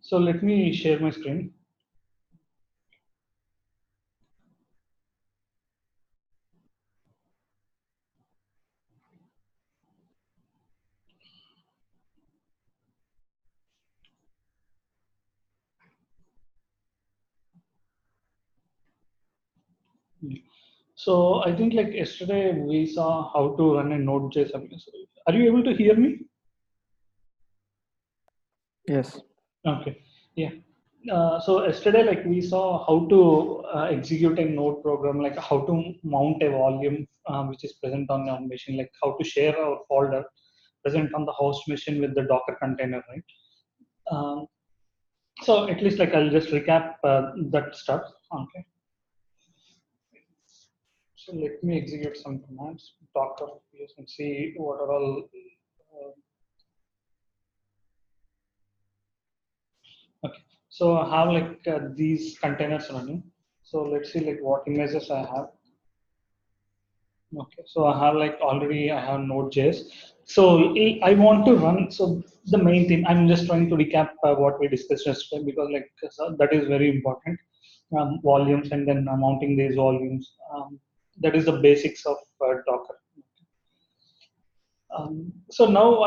So let me share my screen. So I think like yesterday we saw how to run a Node.js application. Are you able to hear me? Yes. Okay. Yeah. So yesterday, like we saw how to execute a node program, like how to mount a volume which is present on your machine, like how to share our folder present on the host machine with the Docker container, right? Um, so at least like I'll just recap that stuff. Okay. So let me execute some commands, Docker PS, and see what are all. Okay. So I have like these containers running. So let's see like what images I have. Okay, so I have like already I have Node.js. So I want to run. So the main thing I'm just trying to recap what we discussed yesterday because like so that is very important. Volumes and then mounting these volumes. That is the basics of Docker. So now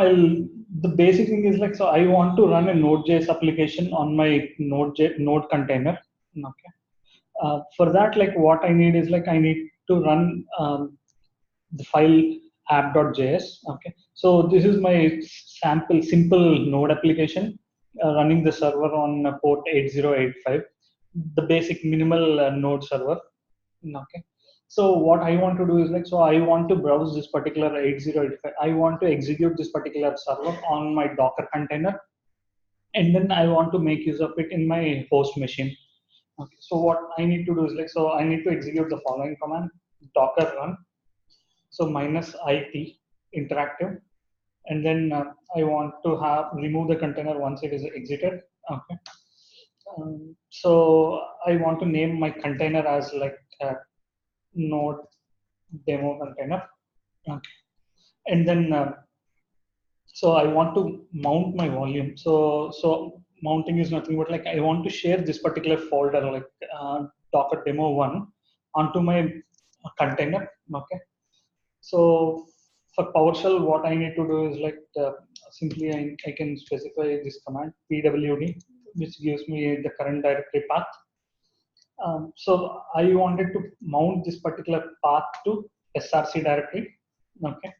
the basic thing is like so I want to run a Node.js application on my Node container. Okay. For that, like what I need is like I need to run the file app.js. Okay, so this is my sample simple node application running the server on port 8085, the basic minimal node server. Okay, so what I want to do is like so I want to browse this particular 8085. I want to execute this particular server on my Docker container, and then I want to make use of it in my host machine. Okay, so what I need to do is like so I need to execute the following command: docker run, so minus IT interactive, and then I want to have remove the container once it is exited. Okay. So I want to name my container as like node demo container. Okay. And then so I want to mount my volume. So mounting is nothing but like I want to share this particular folder like Docker demo one onto my container. Okay. So for PowerShell, what I need to do is like simply I can specify this command pwd, which gives me the current directory path. So I wanted to mount this particular path to src directory. Okay.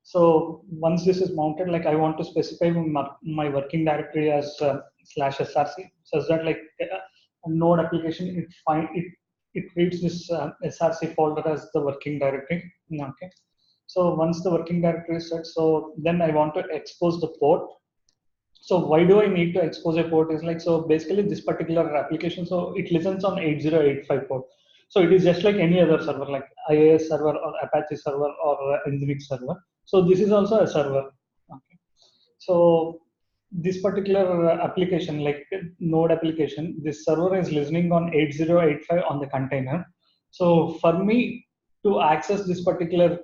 So once this is mounted, like I want to specify my working directory as /src, such that like a node application it reads this src folder as the working directory. Okay. So once the working directory is set, so then I want to expose the port. So why do I need to expose a port is like, so basically this particular application, so it listens on 8085 port. So it is just like any other server, like IIS server or Apache server or Nginx server. So this is also a server. Okay. So this particular application, like node application, this server is listening on 8085 on the container. So for me to access this particular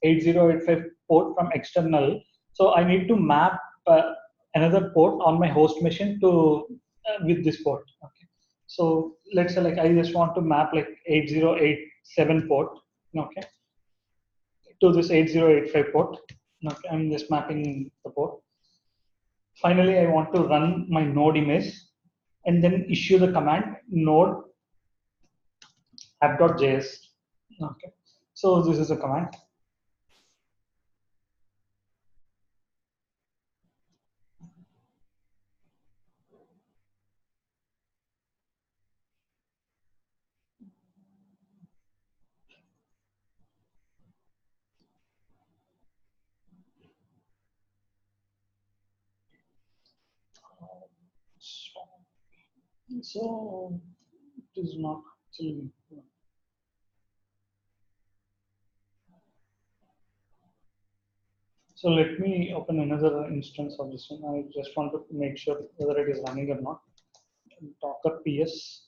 8085 port from external, so I need to map another port on my host machine to with this port. Okay. So let's say like I just want to map like 8087 port. Okay, to this 8085 port. Okay, I'm just mapping the port. Finally, I want to run my node image and then issue the command node app.js. Okay, so this is a command. So it is not actually. So let me open another instance of this one. I just want to make sure whether it is running or not. Docker PS.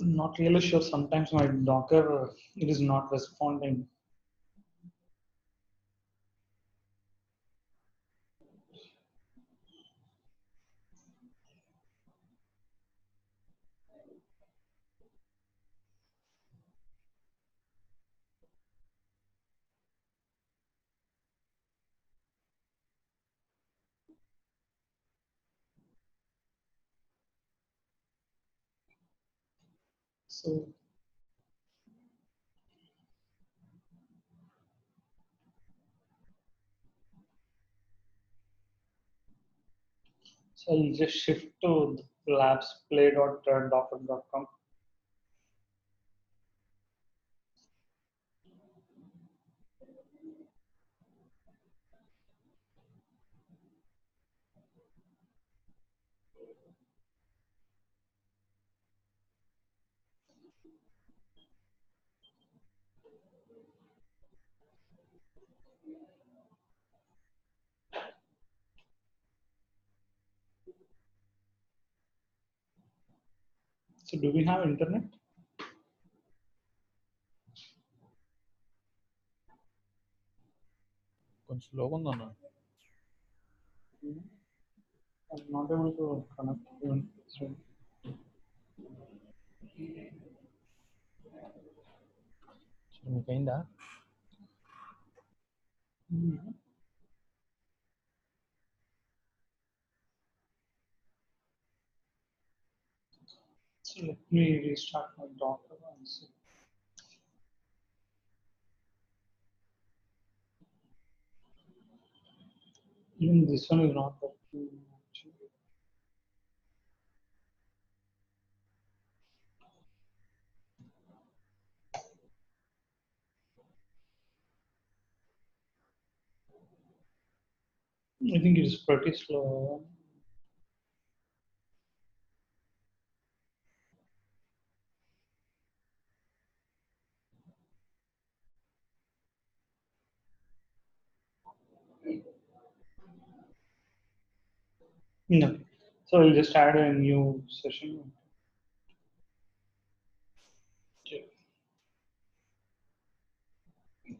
Not really sure. Sometimes my Docker it is not responding. So I'll just shift to labsplay.docker.com. So do we have internet? కొంచెం స్లోగా ఉందన్న. I'm not able to connect even. మీకైందా? So let me restart my Docker and see. Even this one is not working. Actually. I think it is pretty slow. No. So I'll just add a new session. Okay.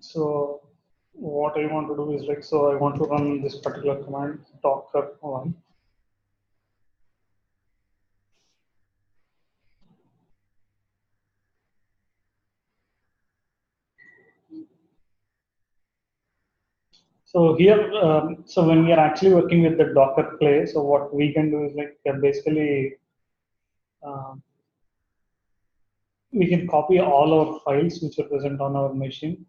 So what I want to do is like, so I want to run this particular command, docker one. So here, so when we are actually working with the Docker play, so what we can do is like basically we can copy all our files which are present on our machine.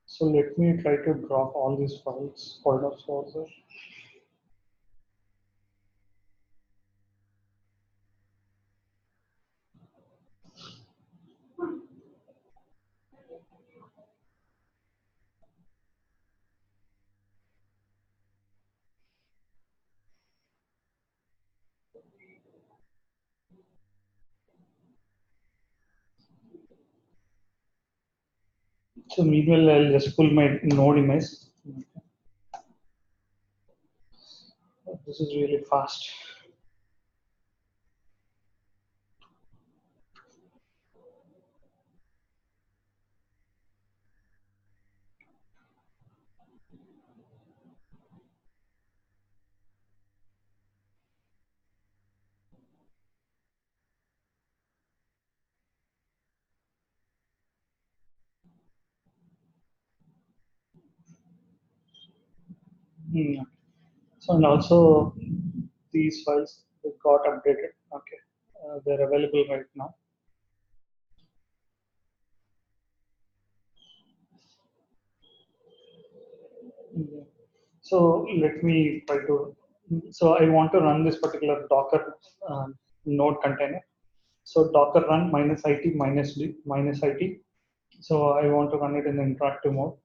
So let me try to drop all these files, folders also. So meanwhile, I'll just pull my node image. This is really fast. So and also these files they got updated. Okay, they're available right now. Yeah. So let me try to. So I want to run this particular Docker node container. So Docker run -it -d -it. So I want to run it in the interactive mode.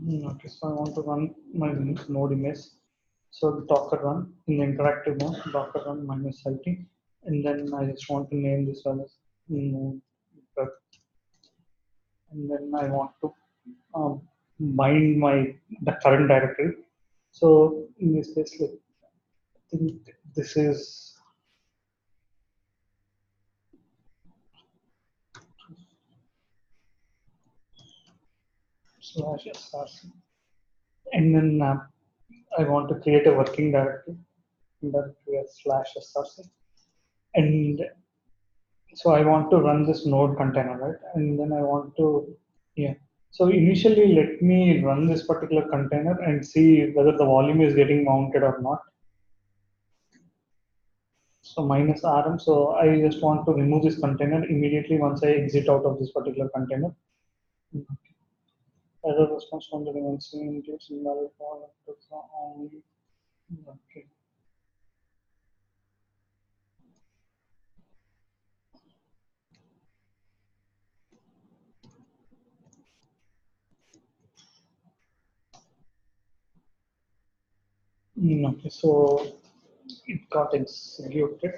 Okay, so I want to run my node image. So the Docker run in the interactive mode, Docker run -it, and then I just want to name this as node web. And then I want to um, bind the current directory. So in this case, like, I think this is /src, and then I want to create a working directory as /src, and so I want to run this node container, right? And then I want to, yeah. So initially, let me run this particular container and see whether the volume is getting mounted or not. So -rm. So I just want to remove this container immediately once I exit out of this particular container. Error response from the dimension indicates invalid for only. Okay. Okay, so it got executed.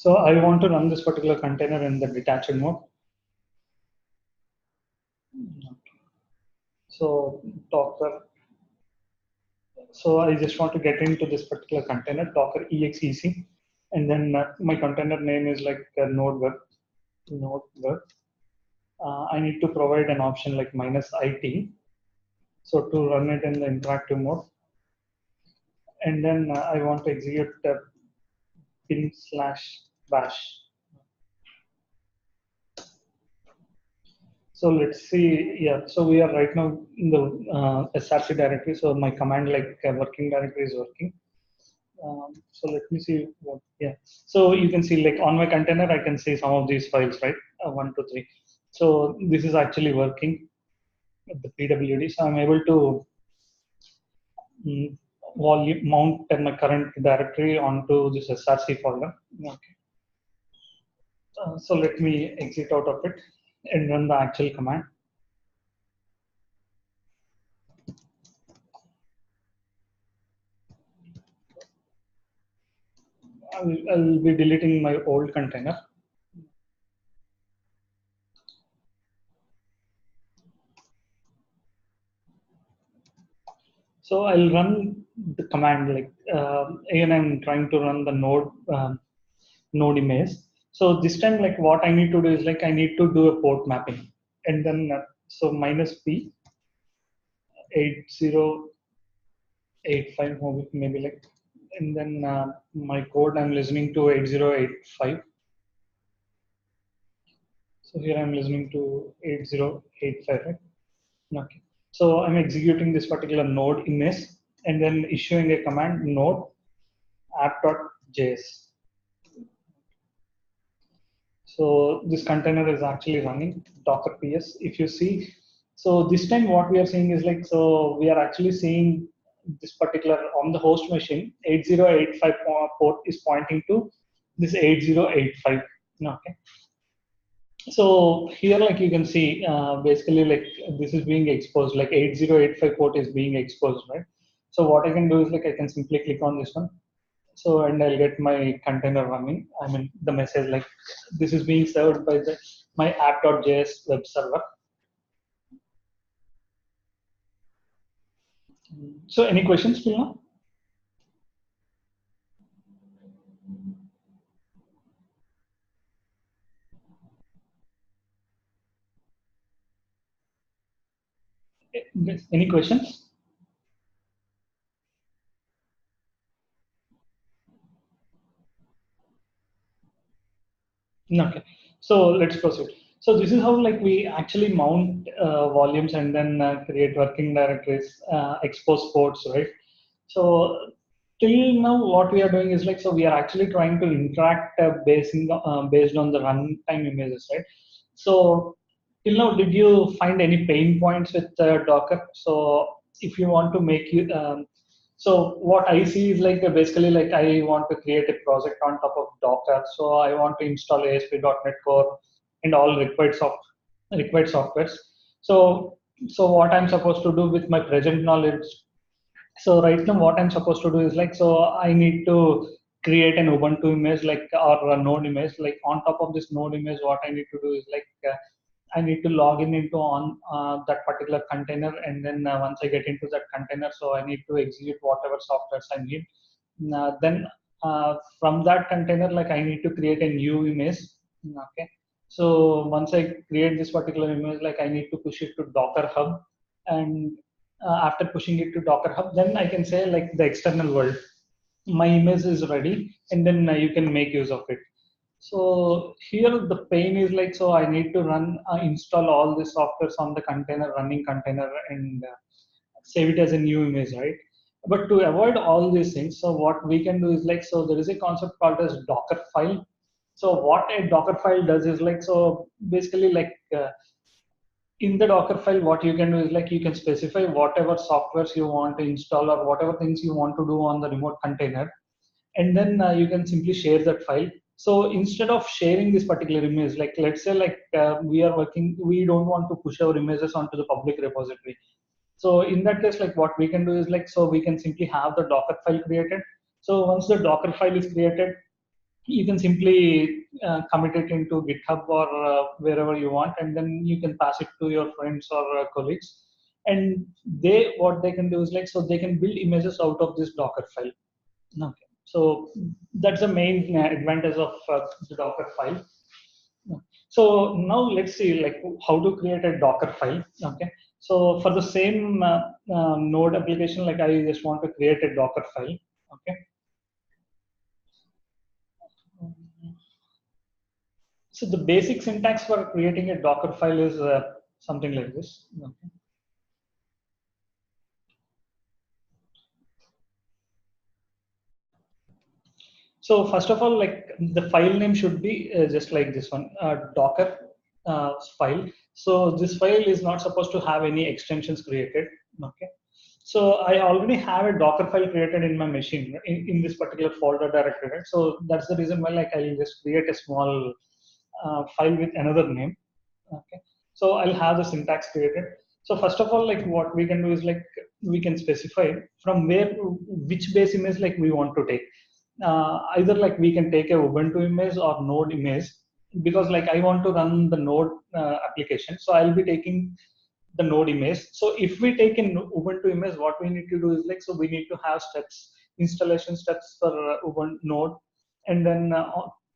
So I want to run this particular container in the detached mode. So Docker. So I just want to get into this particular container, Docker exec, and then my container name is like node web. Node web. I need to provide an option like -it. So to run it in the interactive mode, and then I want to execute bin/bash. So let's see. Yeah. So we are right now in the src directory. So my command like working directory is working. So let me see what, yeah. So you can see like on my container, I can see some of these files, right? 1, 2, 3. So this is actually working at the PWD. So I'm able to volume mount my current directory onto this src folder. Okay. So let me exit out of it and run the actual command. I'll be deleting my old container. So I'll run the command like again I'm trying to run the node image. So this time like what I need to do is like I need to do a port mapping, and then so -p 8085 maybe like, and then my code I'm listening to 8085. So here I'm listening to 8085, right? Okay. So I'm executing this particular node image and then issuing a command node app.js. So this container is actually running Docker PS. If you see, so this time what we are seeing is like, so we are actually seeing this particular on the host machine, 8085 port is pointing to this 8085. Okay. So here, like you can see, basically like this is being exposed, like 8085 port is being exposed, right? So what I can do is like I can simply click on this one. So and I'll get my container running. I mean the message like this is being served by my app.js web server. So any questions till now? Any questions? Okay, so let's proceed. So this is how like we actually mount volumes and then create working directories, expose ports, right? So till now, what we are doing is like, so we are actually trying to interact based on the runtime images, right? So till now, did you find any pain points with Docker? So if you want to make you, so what I see is like basically like I want to create a project on top of Docker. So I want to install ASP.NET Core and all required softwares. So so what I'm supposed to do with my present knowledge, so right now, what I'm supposed to do is like, so I need to create an Ubuntu image, like, or a Node image. Like on top of this Node image, what I need to do is like, I need to log in into on that particular container, and then once I get into that container, so I need to execute whatever softwares I need. Then from that container, like I need to create a new image. Okay. So once I create this particular image, like I need to push it to Docker Hub, and after pushing it to Docker Hub, then I can say like the external world, my image is ready, and then you can make use of it. So here the pain is like, so I need to install all the softwares on the container, running container, and save it as a new image, right? But to avoid all these things, so what we can do is like, so there is a concept called as Docker file. So what a Docker file does is like, so basically like, in the Docker file, what you can do is like you can specify whatever softwares you want to install or whatever things you want to do on the remote container, and then you can simply share that file. So instead of sharing this particular image, like let's say like we don't want to push our images onto the public repository. So in that case, like what we can do is like, so we can simply have the Docker file created. So once the Docker file is created, you can simply commit it into GitHub or wherever you want, and then you can pass it to your friends or colleagues. And what they can do is like, so they can build images out of this Docker file. Okay. So that's the main advantage of the Docker file. So now let's see like how to create a Docker file. Okay. So for the same Node application, like I just want to create a Docker file. Okay. So the basic syntax for creating a Docker file is something like this. Okay. So first of all, like the file name should be just like this one, Docker file. So this file is not supposed to have any extensions created. Okay. So I already have a Docker file created in my machine in this particular folder directory. Right? So that's the reason why like I'll just create a small file with another name. Okay. So I'll have the syntax created. So first of all, like what we can do is like we can specify from which base image like we want to take. Either like we can take a Ubuntu image or Node image, because like I want to run the Node application. So I'll be taking the Node image. So if we take an Ubuntu image, what we need to do is like, so we need to have installation steps for Ubuntu Node, and then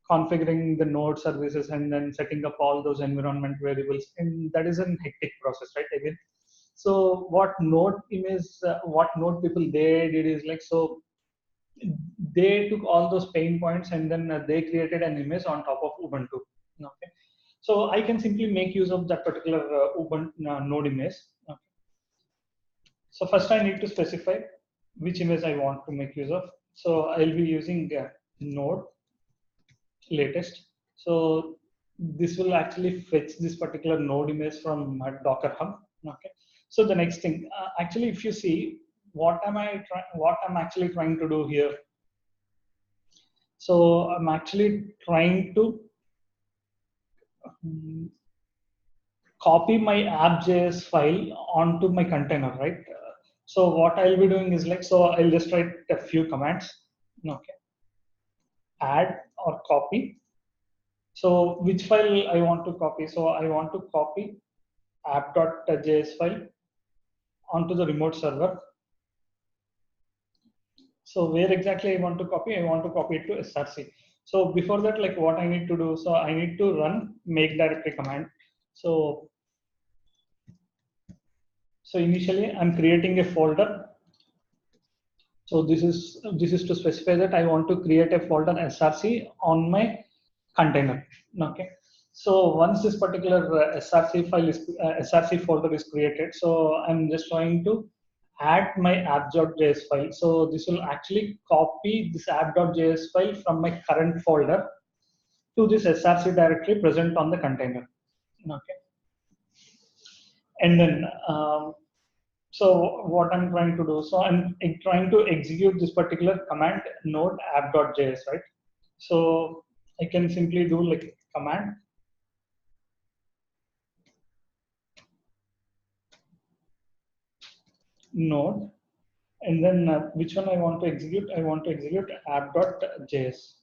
configuring the Node services, and then setting up all those environment variables. And that is a hectic process, right? Again. So what Node people they did is like, so they took all those pain points, and then they created an image on top of Ubuntu. Okay. So I can simply make use of that particular Ubuntu Node image. Okay. So first I need to specify which image I want to make use of. So I'll be using Node latest. So this will actually fetch this particular Node image from Docker Hub. Okay. So the next thing, actually, if you see what I'm actually trying to do here. So I'm actually trying to copy my app.js file onto my container, right? So what I'll be doing is like, so I'll just write a few commands. Okay. Add or copy. So which file I want to copy? So I want to copy app.js file onto the remote server. So where exactly I want to copy? I want to copy it to src. So before that, like what I need to do, so I need to run make directory command. So initially I'm creating a folder. So this is to specify that I want to create a folder src on my container. Okay. So once this particular src folder is created, so I'm just trying to add my app.js file. So this will actually copy this app.js file from my current folder to this src directory present on the container. Okay. And then, so what I'm trying to do, so I'm trying to execute this particular command node app.js, right? So I can simply do like command node, and then which one I want to execute? I want to execute app.js.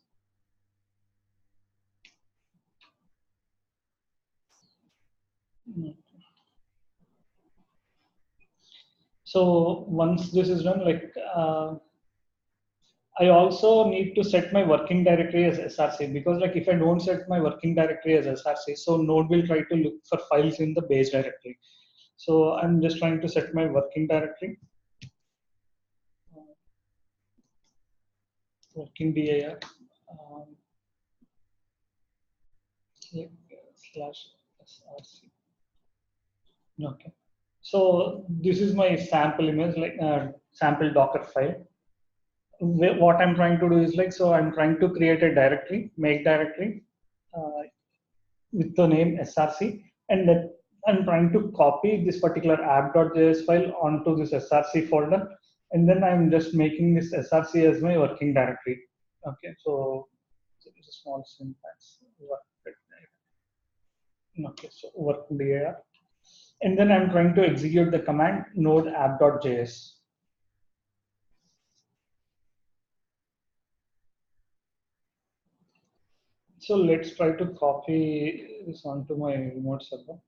So once this is done, like I also need to set my working directory as src, because like if I don't set my working directory as src, so node will try to look for files in the base directory. So I'm just trying to set my working directory, working dir slash src. Okay. So this is my sample image, like sample Docker file. What I'm trying to do is like, so I'm trying to create a directory, make directory uh, with the name src, and that I'm trying to copy this particular app.js file onto this src folder, and then I'm just making this src as my working directory. Okay, so it's a small syntax. Okay, so work dir, and then I'm trying to execute the command node app.js. So let's try to copy this onto my remote server.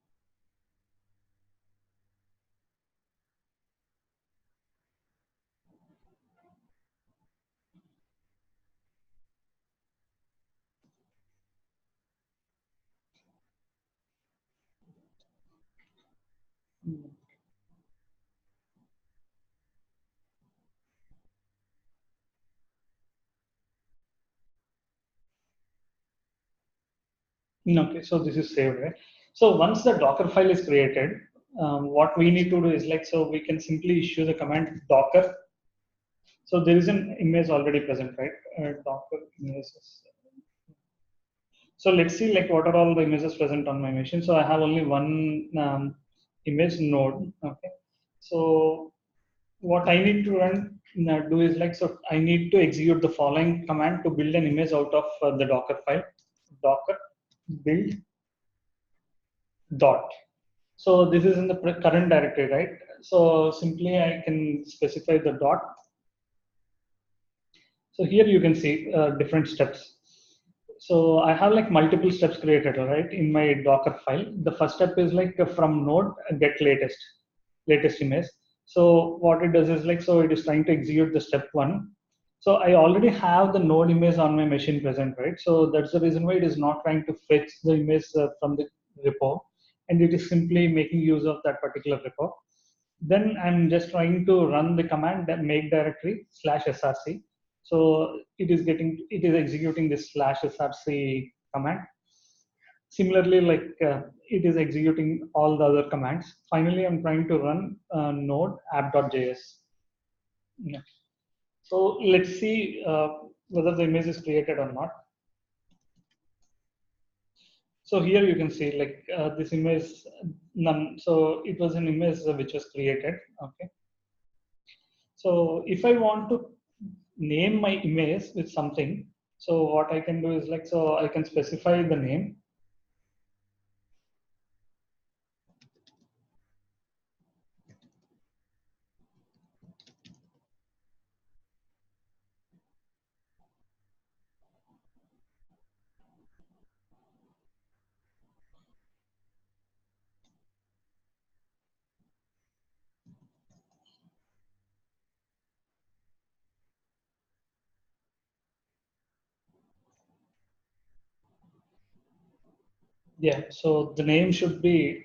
Okay, so this is saved, right? So once the Docker file is created, what we need to do is like, so we can simply issue the command Docker. So there is an image already present, right? Docker images. So let's see like what are all the images present on my machine. So I have only one image node. Okay. So what I need to do is like, so I need to execute the following command to build an image out of the Docker file. Docker build dot. So this is in the current directory, right? So simply I can specify the dot. So here you can see different steps. So I have like multiple steps created, right, in my Docker file. The first step is like from node get latest image. So what it does is like, so it is trying to execute the step one. So I already have the node image on my machine present, right? So that's the reason why it is not trying to fetch the image from the repo, and it is simply making use of that particular repo. Then I'm just trying to run the command that make directory slash src. So it is executing this slash src command. Similarly, like it is executing all the other commands. Finally, I'm trying to run node app.js. Yeah. So let's see whether the image is created or not. So here you can see like this image none. So it was an image which was created. Okay. So if I want to name my image with something, so what I can do is like, so I can specify the name. Yeah, so the name should be,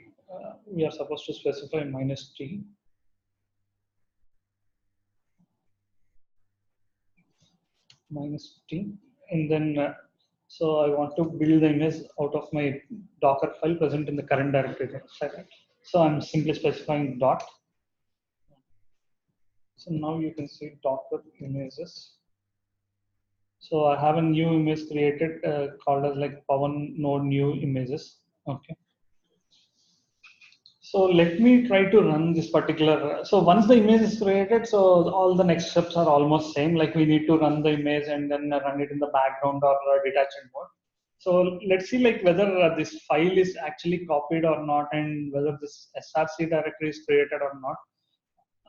we are supposed to specify -t. -t. And then, so I want to build the image out of my Docker file present in the current directory. So I'm simply specifying dot. So now you can see Docker images. So I have a new image created called as like Pawan node new images. Okay. So let me try to run this particular. So once the image is created, so all the next steps are almost same. Like we need to run the image and then run it in the background or detachment mode. So let's see like whether this file is actually copied or not, and whether this src directory is created or not.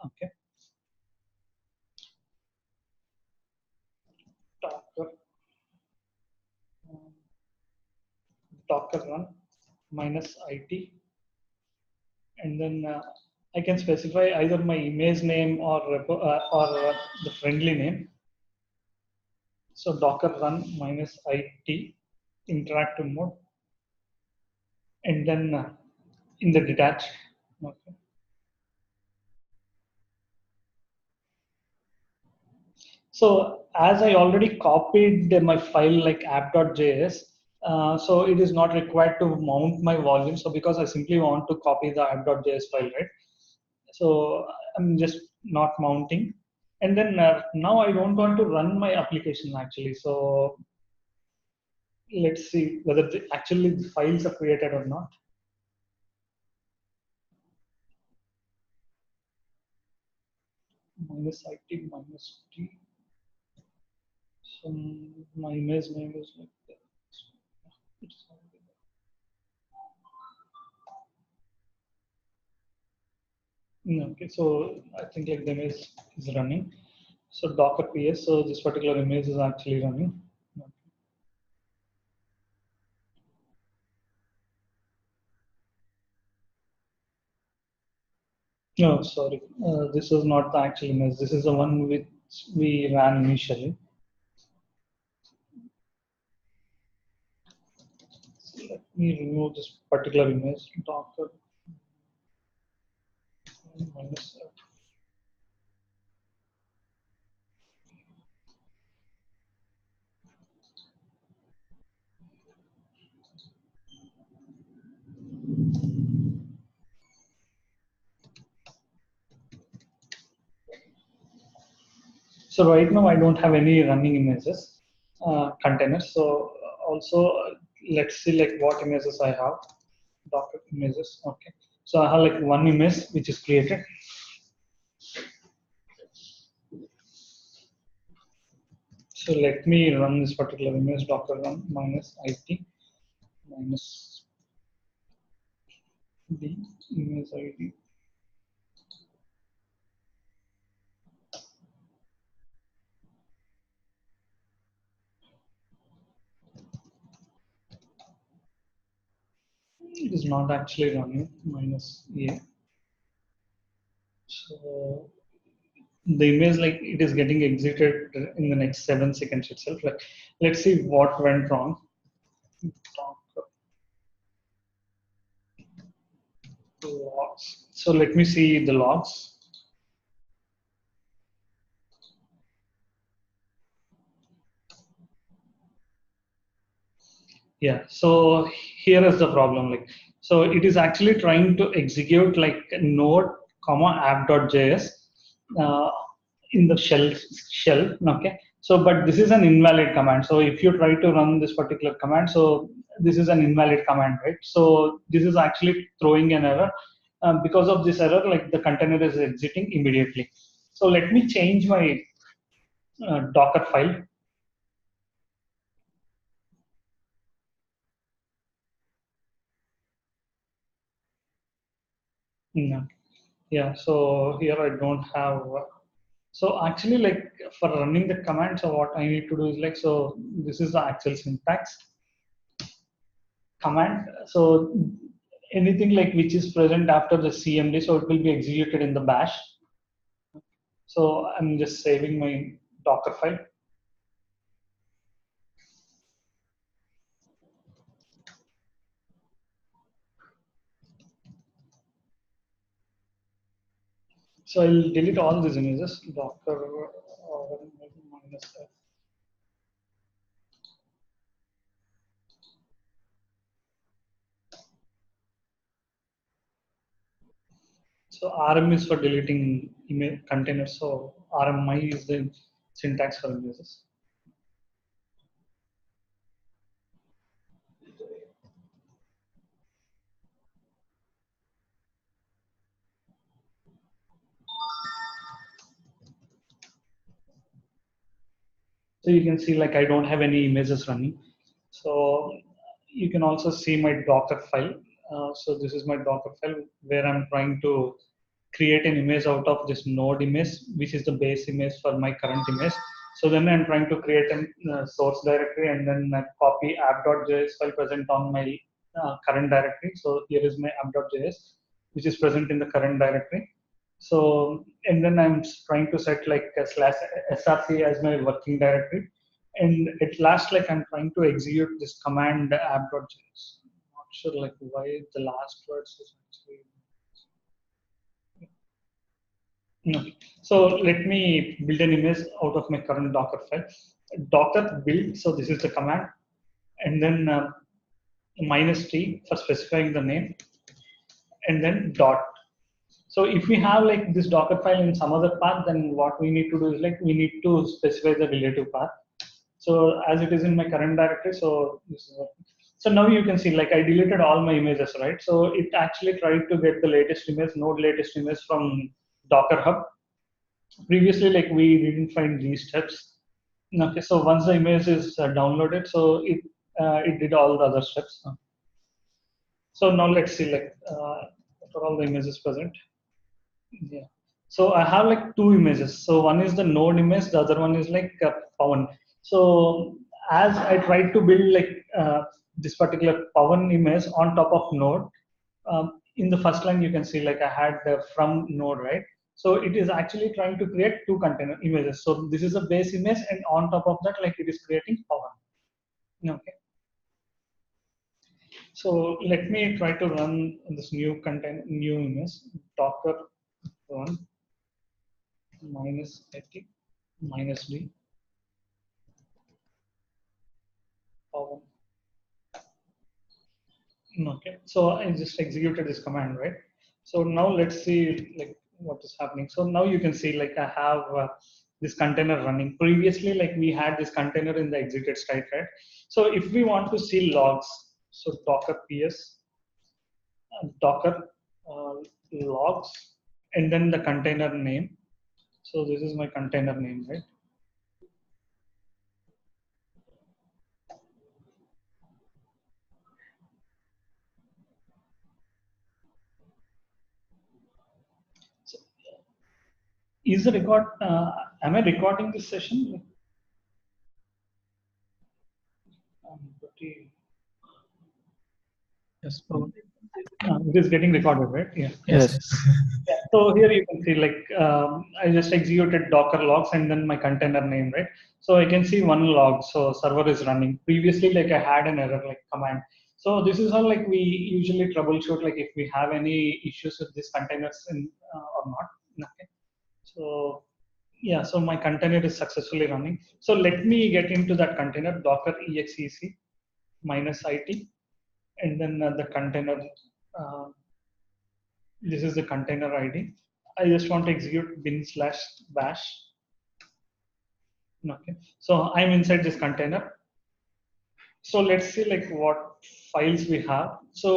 Okay. Docker, Docker run minus IT, and then I can specify either my image name or the friendly name. So Docker run minus IT interactive mode, and then in the detach. Okay. So as I already copied my file like app.js, so it is not required to mount my volume. So because I simply want to copy the app.js file, right? So I'm just not mounting. And then now I don't want to run my application actually. So let's see whether actually the files are created or not. Minus IT minus T. So my image name is like that. Okay, so I think like the image is running. So Docker PS, so this particular image is actually running. No, sorry, this is not the actual image. This is the one which we ran initially. So let me remove this particular image. Docker minus. So right now I don't have any running images containers. So also let's see like what images I have. Docker images. Okay. So I have like one image which is created. So let me run this particular image. Docker run minus IT minus the image ID. It is not actually running minus A. So the image like it is getting exited in the next 7 seconds itself. Like let's see what went wrong. Logs. So let me see the logs. Yeah. So here is the problem. Like so, it is actually trying to execute like node comma app.js uh, in the shell. Okay. So, but this is an invalid command. So if you try to run this particular command, so this is an invalid command, right? So this is actually throwing an error. Because of this error, like the container is exiting immediately. So let me change my Docker file. No. Yeah, so here I don't have. So actually, like for running the command, so what I need to do is like, so this is the actual syntax command. So anything like which is present after the CMD, so it will be executed in the bash. So I'm just saving my Docker file. So I'll delete all these images. Docker minus F. So RM is for deleting email containers. So RMI is the syntax for images. So you can see like I don't have any images running. So you can also see my Docker file. So this is my Docker file where I'm trying to create an image out of this node image, which is the base image for my current image. So then I'm trying to create a source directory and then copy app.js file present on my current directory. So here is my app.js, which is present in the current directory. So, and then I'm trying to set like a slash src as my working directory. And at last, like I'm trying to execute this command app.js. Not sure like why the last words is actually. No. So let me build an image out of my current Docker file. Docker build, so this is the command, and then -t for specifying the name, and then dot. So if we have like this Docker file in some other path, then what we need to do is like we need to specify the relative path. So as it is in my current directory, so this is so now you can see like I deleted all my images, right? So it actually tried to get the latest image, node latest image from Docker Hub. Previously, like we didn't find these steps. Okay, so once the image is downloaded, so it did all the other steps. So now let's see like for all the images present. Yeah. So I have like two images. So one is the node image, the other one is like Pawan. So as I tried to build like this particular Pawan image on top of node, in the first line you can see like I had from node, right? So it is actually trying to create two container images. So this is a base image, and on top of that, like it is creating Pawan. Okay. So let me try to run this new content, new image, Docker run -80 -d Pawan. Okay, so I just executed this command, right? So now let's see like what is happening. So now you can see like I have this container running. Previously, like we had this container in the executed state, right? So if we want to see logs, so Docker ps, Docker logs, and then the container name. So this is my container name, right? So is the record? Am I recording this session? Pretty. Yes. It is getting recorded, right? Yeah. Yes. Yeah. So here you can see like I just executed Docker logs and then my container name, right? So I can see one log. So server is running. Previously, like I had an error like command. So this is how like we usually troubleshoot like if we have any issues with these containers or not. Okay. So yeah, so my container is successfully running. So let me get into that container Docker exec -it, and then the container. Uh, this is the container ID. I just want to execute bin/bash. Okay. So I'm inside this container. So let's see like what files we have. So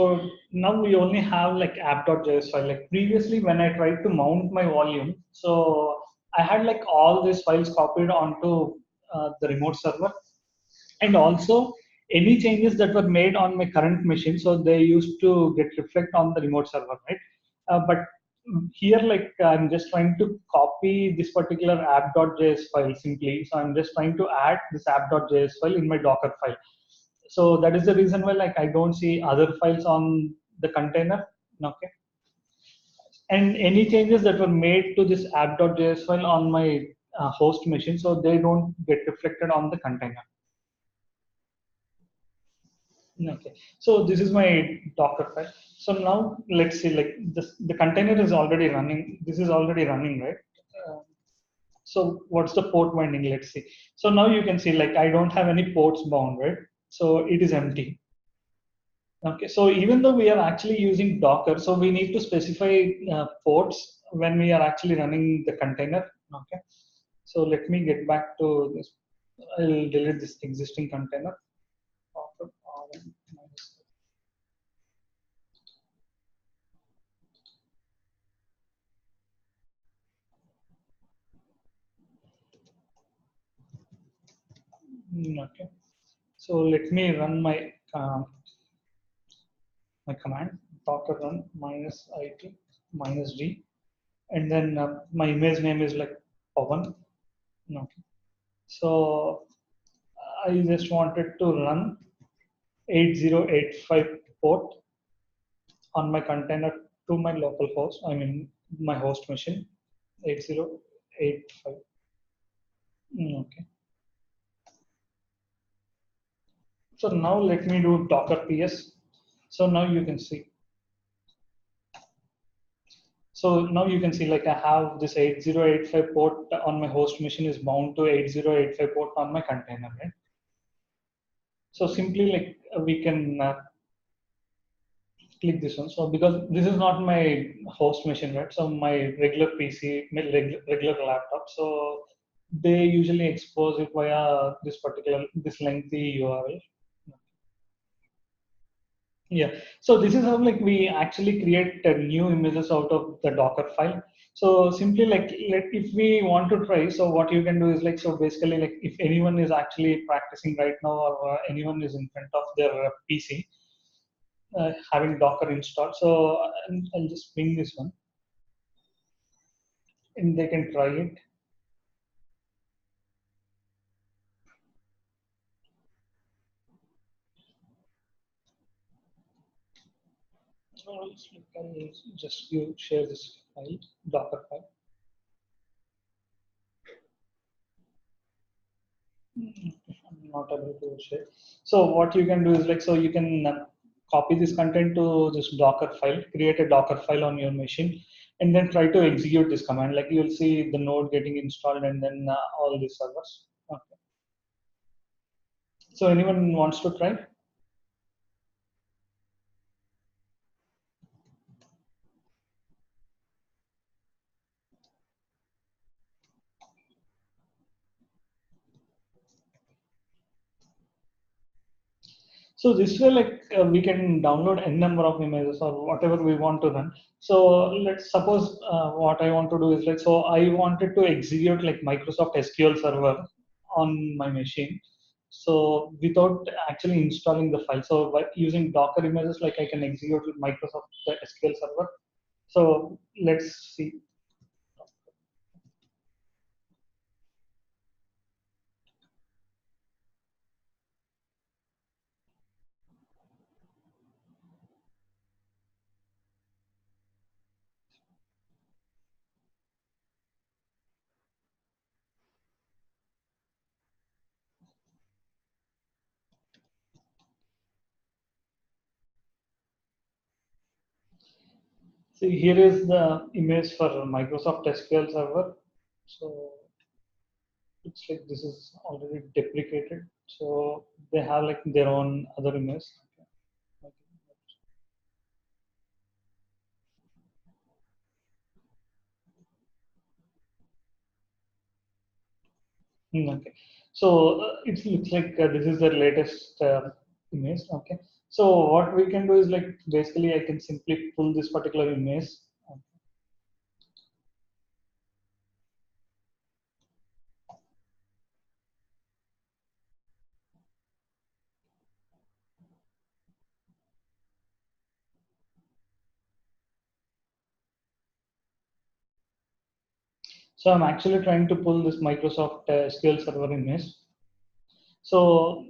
now we only have like app.js file. Like previously when I tried to mount my volume, so I had like all these files copied onto the remote server, and also any changes that were made on my current machine, so they used to get reflect on the remote server, right? But here like I'm just trying to copy this particular app.js file simply, so I'm just trying to add this app.js file in my Docker file. So that is the reason why like I don't see other files on the container. Okay. And any changes that were made to this app.js file on my host machine, so they don't get reflected on the container. Okay, so this is my Docker file. So now let's see, like this, the container is already running. This is already running, right? Uh, so what's the port winding? Let's see. So now you can see, like I don't have any ports bound, right? So it is empty. Okay, so even though we are actually using Docker, so we need to specify ports when we are actually running the container. Okay, so let me get back to this. I'll delete this existing container. Docker rm minus Okay. So let me run my command docker run minus it minus d, and then my image name is like Pavan. Okay. So I just wanted to run 8085 port on my container to my local host. I mean my host machine 8085. Okay. So now let me do Docker PS. So now you can see. So now you can see like I have this 8085 port on my host machine is bound to 8085 port on my container, right? So simply like we can click this one. So because this is not my host machine, right? So my regular PC, my regular laptop. So they usually expose it via this lengthy URL. Yeah. So this is how like we actually create new images out of the Docker file. So simply like if we want to try, so what you can do is like, so basically like if anyone is actually practicing right now, or anyone is in front of their PC having Docker installed, so I'll just ping this one and they can try it. So you can just share this file, Docker file. I'm not able to share. So what you can do is like, so you can copy this content to this Docker file, create a Docker file on your machine, and then try to execute this command. Like you'll see the node getting installed and then all these servers. Okay. So anyone wants to try? So this way, like we can download n number of images or whatever we want to run. So let's suppose what I want to do is like, so I wanted to execute like Microsoft SQL Server on my machine. So without actually installing the file, so by using Docker images, like I can execute Microsoft SQL Server. So let's see. See, here is the image for Microsoft SQL Server. So it's like this is already deprecated, so they have like their own other image. Okay. Okay. So it looks like this is the latest image. Okay. So what we can do is like basically I can simply pull this particular image. So I'm actually trying to pull this Microsoft SQL Server image. So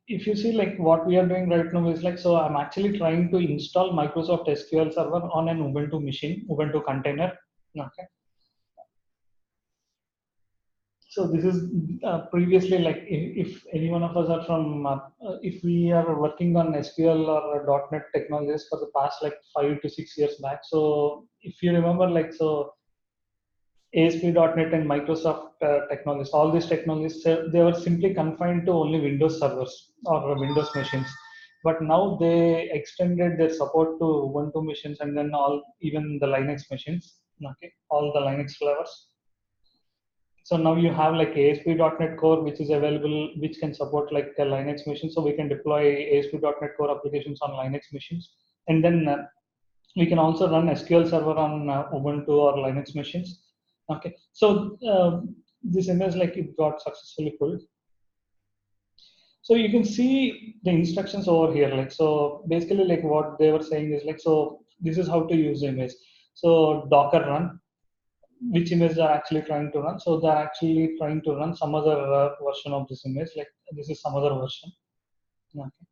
if you see like what we are doing right now is like, so I'm actually trying to install Microsoft SQL Server on an Ubuntu machine, Ubuntu container. Okay. So this is previously like if any one of us are from if we are working on SQL or .NET technologies for the past like 5 to 6 years back. So if you remember like, so ASP.NET and Microsoft technologies, all these technologies, they were simply confined to only Windows servers or Windows machines. But now they extended their support to Ubuntu machines and then all, even the Linux machines, okay, all the Linux flavors. So now you have like ASP.NET Core, which is available, which can support like a Linux machine. So we can deploy ASP.NET Core applications on Linux machines. And then we can also run SQL Server on Ubuntu or Linux machines. Okay, so this image like it got successfully pulled. So you can see the instructions over here. Like, so basically like what they were saying is like, so this is how to use the image. So Docker run, which image they're actually trying to run. So they're actually trying to run some other version of this image. Like this is some other version. Okay.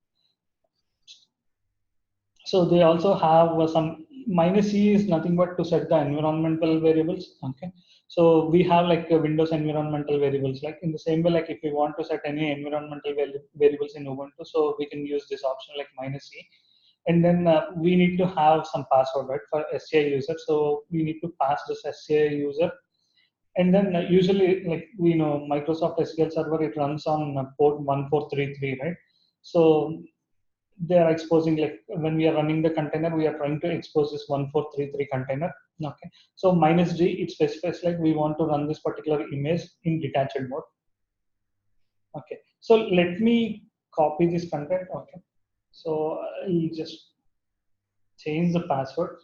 So they also have some minus E is nothing but to set the environmental variables. Okay. So we have like Windows environmental variables. Like in the same way, like if we want to set any environmental variables in Ubuntu, so we can use this option like minus E. And then we need to have some password, right, for SCI user. So we need to pass this SCI user. And then usually, like we know, Microsoft SQL Server, it runs on port 1433, right? So they are exposing, like when we are running the container, we are trying to expose this 1433 container. Okay. So minus G, it specifies like we want to run this particular image in detached mode. Okay. So let me copy this content. Okay. So I'll just change the password.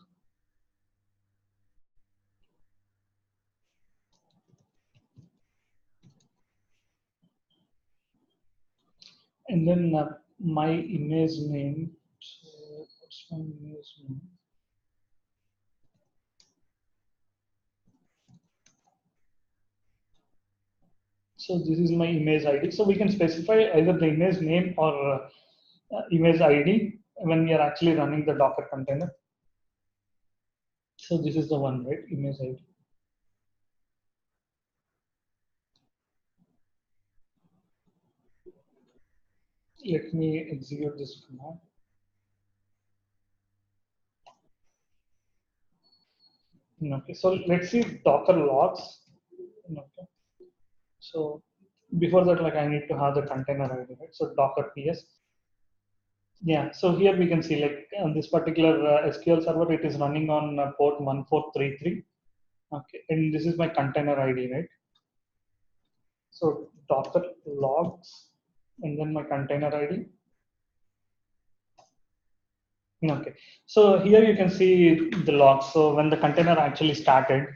And then my image name. So what's my image name? So this is my image ID. So we can specify either the image name or image ID when we are actually running the Docker container. So this is the one, right? Image ID. Let me execute this command. Okay, so let's see Docker logs. Okay. So before that, like I need to have the container ID, right? So Docker PS. Yeah, so here we can see like on this particular SQL server, it is running on port 1433. Okay, and this is my container ID, right? So Docker logs and then my container ID. Okay, so here you can see the logs. So when the container actually started,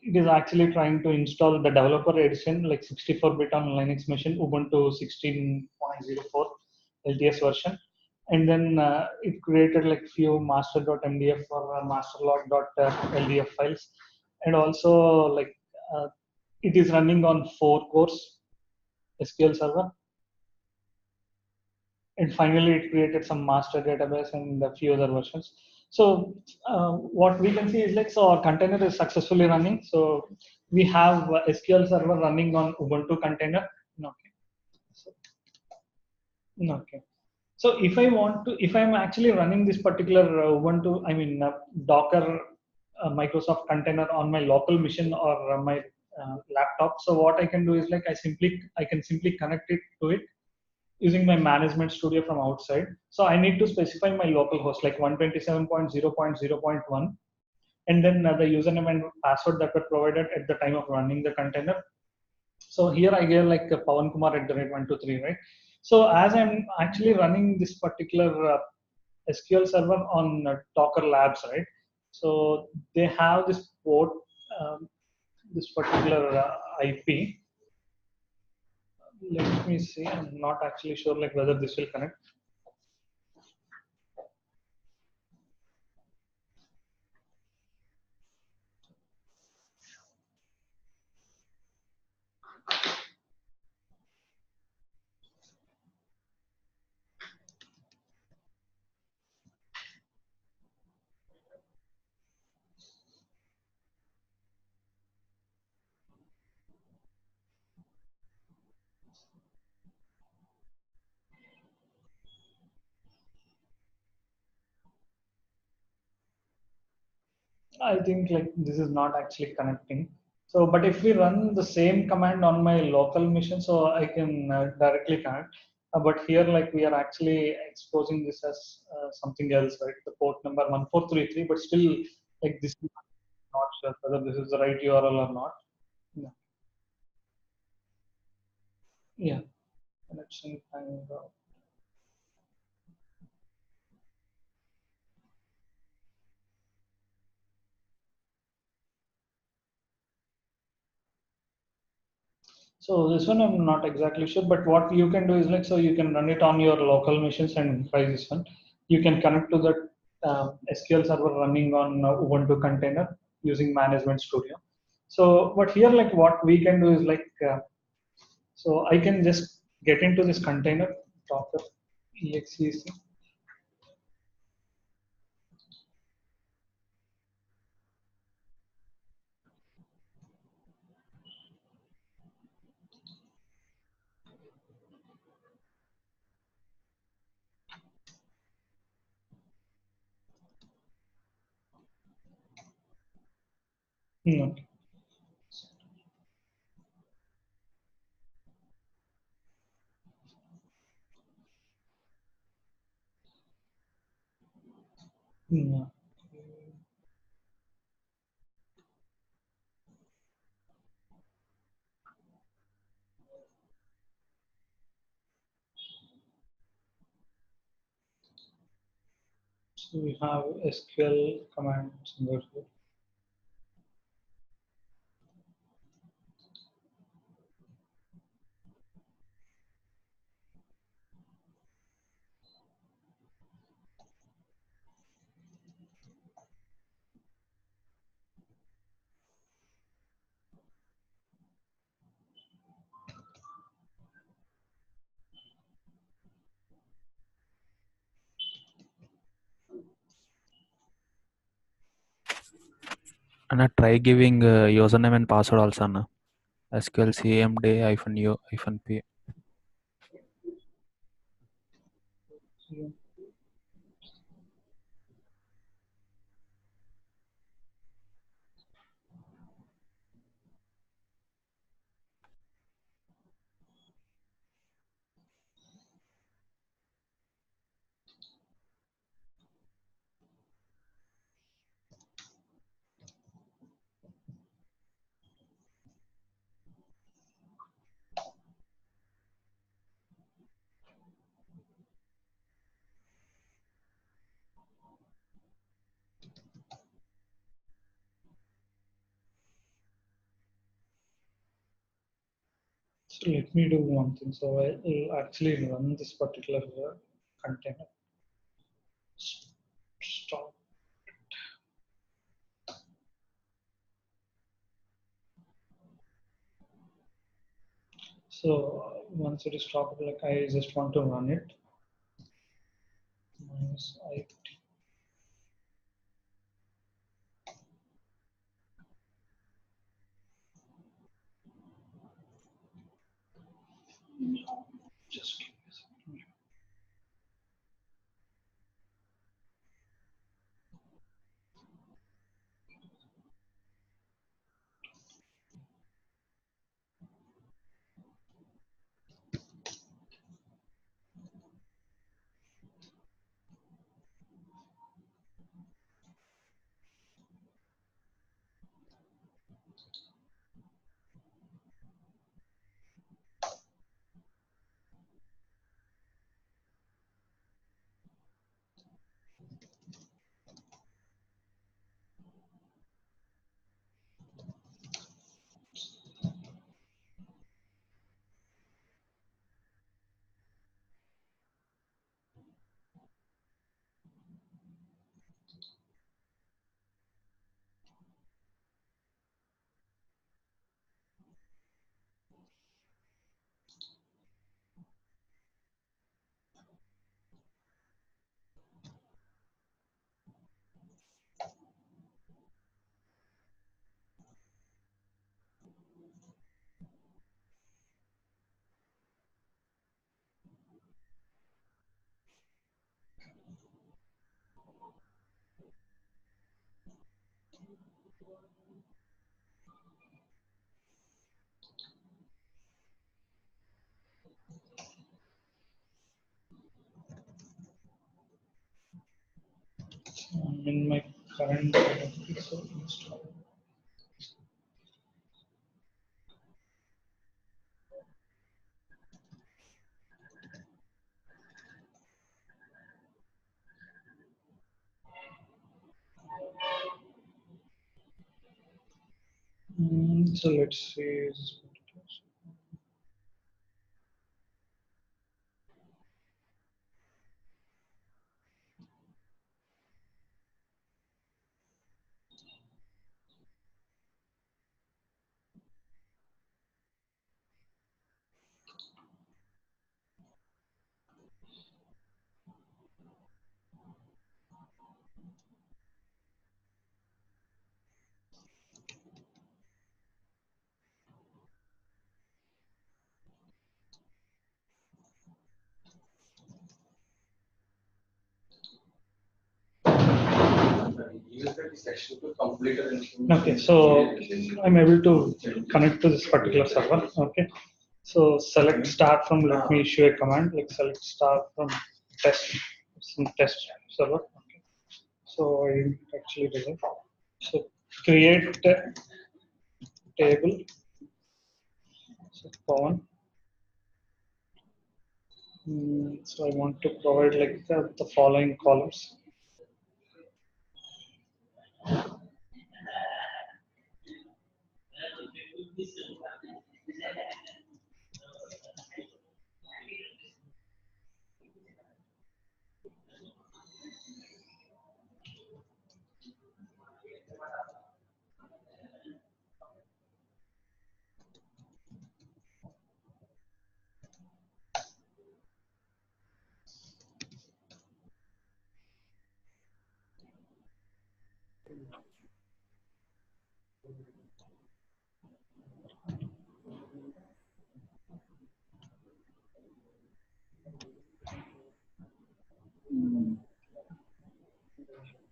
it is actually trying to install the developer edition like 64-bit on Linux machine, Ubuntu 16.04 LTS version. And then it created like few master.mdf or masterlog.ldf files. And also like it is running on 4 cores SQL server. And finally it created some master database and a few other versions. So what we can see is like, so our container is successfully running. So we have SQL server running on Ubuntu container. Okay. So, okay. So if I want to, if I'm actually running this particular Ubuntu, I mean Docker Microsoft container on my local machine or my laptop. So what I can do is like I can simply connect it to it using my management studio from outside. So I need to specify my local host like 127.0.0.1 and then the username and password that were provided at the time of running the container. So here I gave like Pawan Kumar at the rate 123, right? So as I'm actually running this particular SQL server on Docker Labs, right? So they have this port, this particular IP. Let me see. I'm not actually sure like whether this will connect. I think like this is not actually connecting. So, but if we run the same command on my local machine, so I can directly connect. But here, like we are actually exposing this as something else, right? The port number 1433, but still, like this is not sure whether this is the right URL or not. Yeah, yeah. Connection time. So this one I'm not exactly sure, but what you can do is like, so you can run it on your local machines and try this one. You can connect to the SQL server running on Ubuntu container using Management Studio. So, but here like what we can do is like, so I can just get into this container, Docker exec. No. No. So we have SQL commands over here. And I try giving username and password also. Na. SQL cmd-u-p. So let me do one thing. So I will actually run this particular container. Stop. So once it is stopped, like I just want to run it. Minus I. Just give me a second. So I'm in my current directory. So install. So let's see. This particular. Okay, so I'm able to connect to this particular server. Okay, so select start from, let me issue a command like select start from test, some test server. Okay, so I actually do it. So create a table. So Pawan. So I want to provide like the following columns.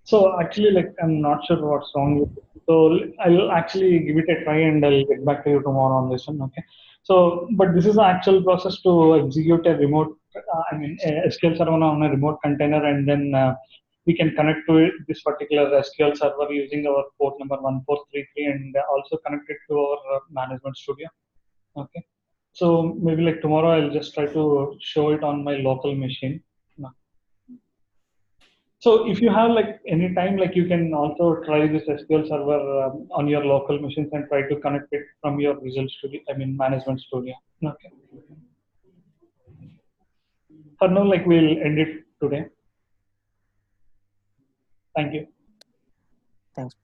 So actually, like I'm not sure what's wrong with it. So I'll actually give it a try and I'll get back to you tomorrow on this one. Okay. So, but this is the actual process to execute a remote, a SQL server on a remote container, and then we can connect to it, this particular SQL server using our port number 1433, and also connect it to our management studio. Okay. So maybe like tomorrow I'll just try to show it on my local machine. So if you have like any time, like you can also try this SQL server on your local machines and try to connect it from your Visual Studio, management studio. Okay. For now, like we'll end it today. Thank you. Thanks.